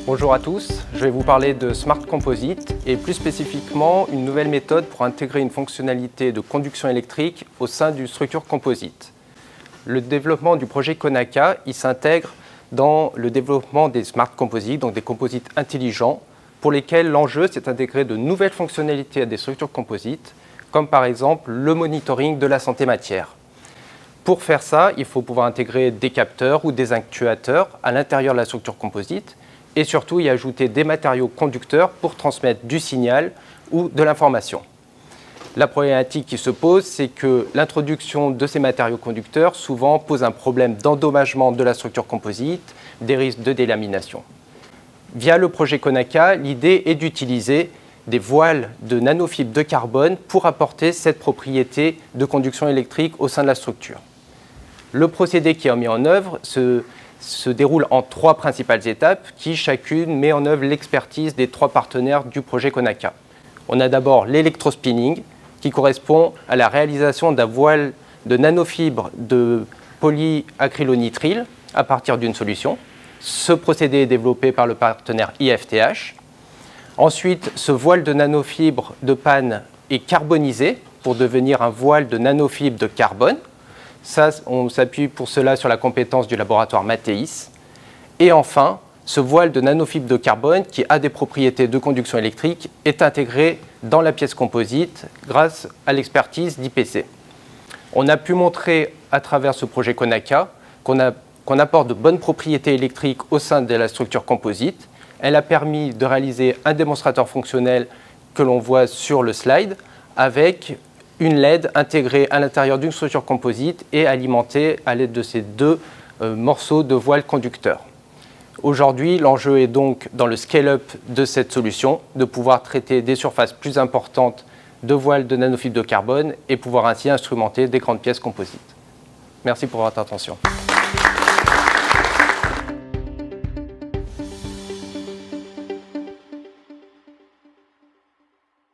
Bonjour à tous, je vais vous parler de Smart Composite et plus spécifiquement une nouvelle méthode pour intégrer une fonctionnalité de conduction électrique au sein d'une structure composite. Le développement du projet Konaka s'intègre dans le développement des Smart Composites, donc des composites intelligents, pour lesquels l'enjeu c'est d'intégrer de nouvelles fonctionnalités à des structures composites, comme par exemple le monitoring de la santé matière. Pour faire ça, il faut pouvoir intégrer des capteurs ou des actuateurs à l'intérieur de la structure composite et surtout y ajouter des matériaux conducteurs pour transmettre du signal ou de l'information. La problématique qui se pose, c'est que l'introduction de ces matériaux conducteurs souvent pose un problème d'endommagement de la structure composite, des risques de délamination. Via le projet Konaka, l'idée est d'utiliser des voiles de nanofibres de carbone pour apporter cette propriété de conduction électrique au sein de la structure. Le procédé qui est mis en œuvre se déroule en 3 principales étapes qui chacune met en œuvre l'expertise des 3 partenaires du projet Konaka. On a d'abord l'électrospinning qui correspond à la réalisation d'un voile de nanofibres de polyacrylonitrile à partir d'une solution. Ce procédé est développé par le partenaire IFTH. Ensuite, ce voile de nanofibres de panne est carbonisé pour devenir un voile de nanofibres de carbone. Ça, on s'appuie pour cela sur la compétence du laboratoire Matéis. Et enfin, ce voile de nanofibres de carbone, qui a des propriétés de conduction électrique, est intégré dans la pièce composite grâce à l'expertise d'IPC. On a pu montrer à travers ce projet Konaka qu'on apporte de bonnes propriétés électriques au sein de la structure composite. Elle a permis de réaliser un démonstrateur fonctionnel que l'on voit sur le slide avec une LED intégrée à l'intérieur d'une structure composite et alimentée à l'aide de ces 2 morceaux de voile conducteurs. Aujourd'hui, l'enjeu est donc dans le scale-up de cette solution, de pouvoir traiter des surfaces plus importantes de voiles de nanofibres de carbone et pouvoir ainsi instrumenter des grandes pièces composites. Merci pour votre attention.